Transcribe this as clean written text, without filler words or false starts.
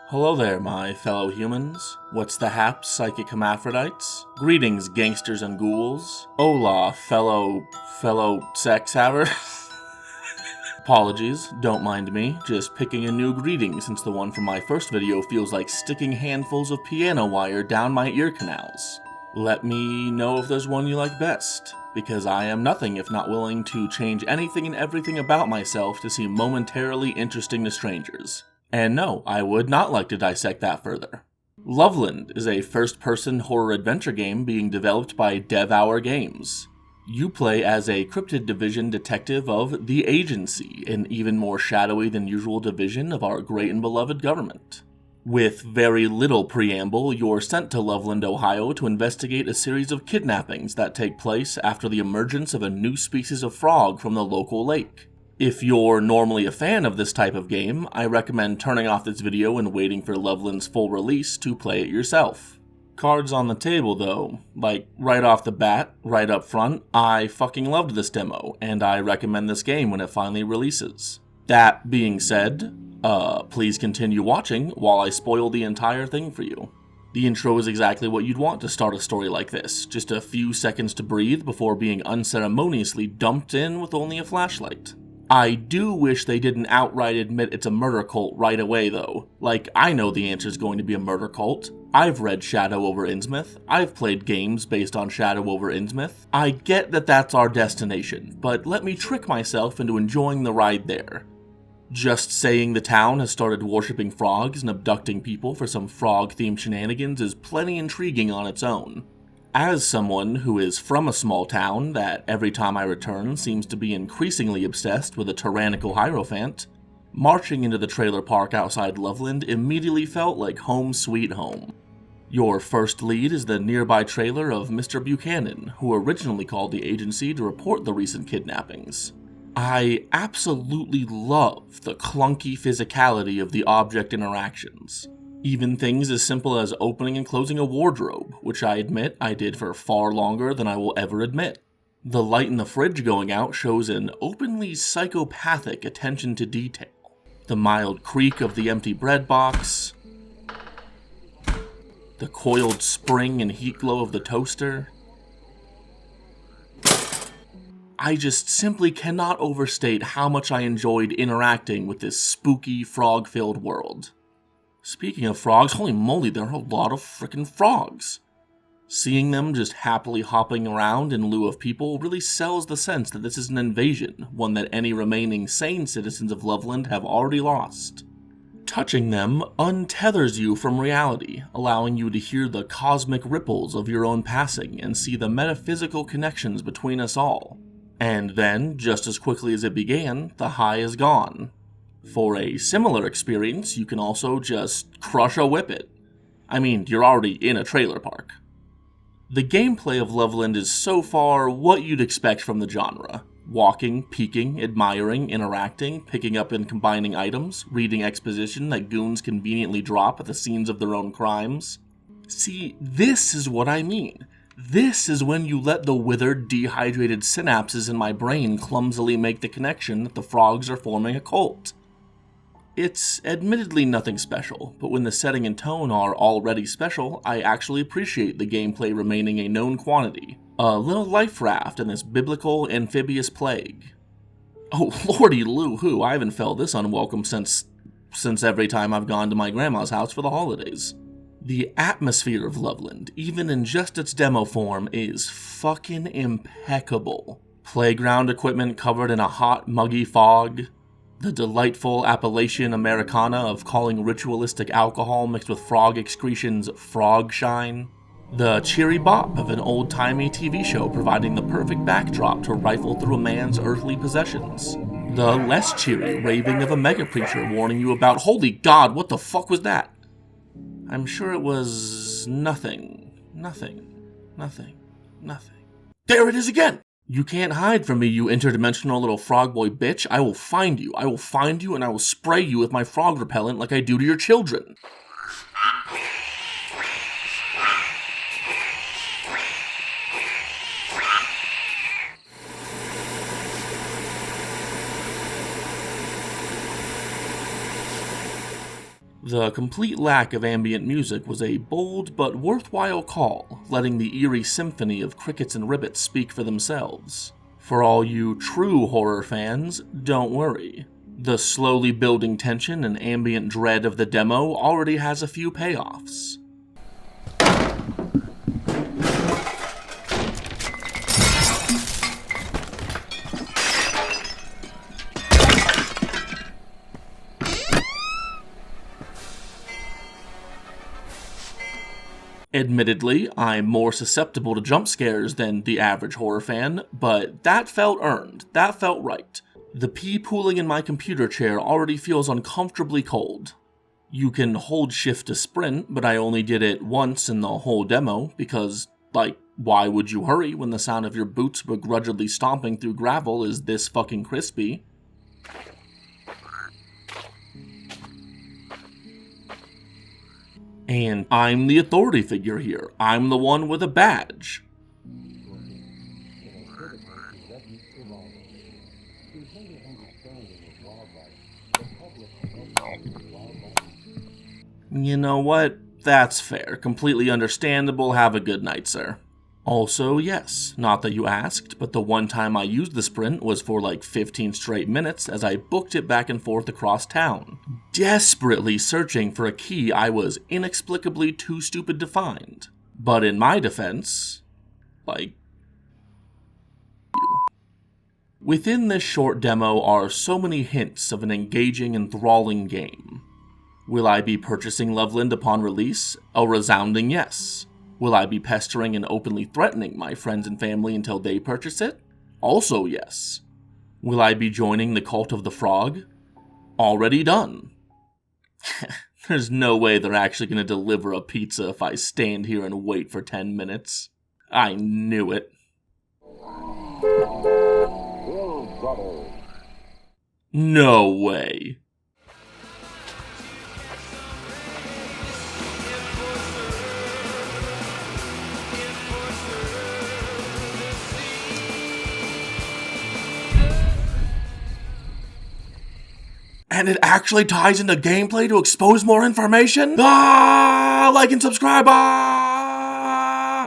Hello there, my fellow humans. What's the hap, psychic hermaphrodites? Greetings, gangsters and ghouls. Hola, fellow sex havers. Apologies, don't mind me, just picking a new greeting since the one from my first video feels like sticking handfuls of piano wire down my ear canals. Let me know if there's one you like best, because I am nothing if not willing to change anything and everything about myself to seem momentarily interesting to strangers. And no, I would not like to dissect that further. Loveland is a first-person horror adventure game being developed by DevHour Games. You play as a cryptid division detective of the Agency, an even more shadowy than usual division of our great and beloved government. With very little preamble, you're sent to Loveland, Ohio to investigate a series of kidnappings that take place after the emergence of a new species of frog from the local lake. If you're normally a fan of this type of game, I recommend turning off this video and waiting for Loveland's full release to play it yourself. Cards on the table though, like right off the bat, right up front, I fucking loved this demo, and I recommend this game when it finally releases. That being said, please continue watching while I spoil the entire thing for you. The intro is exactly what you'd want to start a story like this, just a few seconds to breathe before being unceremoniously dumped in with only a flashlight. I do wish they didn't outright admit it's a murder cult right away though. Like, I know the answer is going to be a murder cult. I've read Shadow over Innsmouth. I've played games based on Shadow over Innsmouth. I get that that's our destination, but let me trick myself into enjoying the ride there. Just saying the town has started worshipping frogs and abducting people for some frog-themed shenanigans is plenty intriguing on its own. As someone who is from a small town that every time I return seems to be increasingly obsessed with a tyrannical hierophant, marching into the trailer park outside Loveland immediately felt like home sweet home. Your first lead is the nearby trailer of Mr. Buchanan, who originally called the agency to report the recent kidnappings. I absolutely love the clunky physicality of the object interactions. Even things as simple as opening and closing a wardrobe, which I admit I did for far longer than I will ever admit. The light in the fridge going out shows an openly psychopathic attention to detail. The mild creak of the empty bread box, the coiled spring and heat glow of the toaster. I just simply cannot overstate how much I enjoyed interacting with this spooky, frog-filled world. Speaking of frogs, holy moly, there are a lot of frickin' frogs. Seeing them just happily hopping around in lieu of people really sells the sense that this is an invasion, one that any remaining sane citizens of Loveland have already lost. Touching them untethers you from reality, allowing you to hear the cosmic ripples of your own passing and see the metaphysical connections between us all. And then, just as quickly as it began, the high is gone. For a similar experience, you can also just crush a whippet. I mean, you're already in a trailer park. The gameplay of Loveland is so far what you'd expect from the genre. Walking, peeking, admiring, interacting, picking up and combining items, reading exposition that goons conveniently drop at the scenes of their own crimes. See, this is what I mean. This is when you let the withered, dehydrated synapses in my brain clumsily make the connection that the frogs are forming a cult. It's admittedly nothing special, but when the setting and tone are already special, I actually appreciate the gameplay remaining a known quantity. A little life raft in this biblical amphibious plague. Oh lordy loo-hoo, I haven't felt this unwelcome since every time I've gone to my grandma's house for the holidays. The atmosphere of Loveland, even in just its demo form, is fucking impeccable. Playground equipment covered in a hot, muggy fog. The delightful Appalachian Americana of calling ritualistic alcohol mixed with frog excretions frog shine. The cheery bop of an old-timey TV show providing the perfect backdrop to rifle through a man's earthly possessions. The less cheery raving of a mega preacher warning you about, holy God, what the fuck was that? I'm sure it was nothing. There it is again! You can't hide from me, you interdimensional little frog boy bitch. I will find you. I will find you and I will spray you with my frog repellent like I do to your children. The complete lack of ambient music was a bold but worthwhile call, letting the eerie symphony of crickets and ribbits speak for themselves. For all you true horror fans, don't worry. The slowly building tension and ambient dread of the demo already has a few payoffs. Admittedly, I'm more susceptible to jump scares than the average horror fan, but that felt earned. That felt right. The pee pooling in my computer chair already feels uncomfortably cold. You can hold shift to sprint, but I only did it once in the whole demo because, why would you hurry when the sound of your boots begrudgingly stomping through gravel is this fucking crispy? And I'm the authority figure here. I'm the one with a badge. You know what? That's fair. Completely understandable. Have a good night, sir. Also, yes, not that you asked, but the one time I used the sprint was for 15 straight minutes as I booked it back and forth across town, desperately searching for a key I was inexplicably too stupid to find. But in my defense, within this short demo are so many hints of an engaging, enthralling game. Will I be purchasing Loveland upon release? A resounding yes. Will I be pestering and openly threatening my friends and family until they purchase it? Also yes. Will I be joining the cult of the frog? Already done. There's no way they're actually going to deliver a pizza if I stand here and wait for 10 minutes. I knew it. No way. And it actually ties into gameplay to expose more information? Like and subscribe!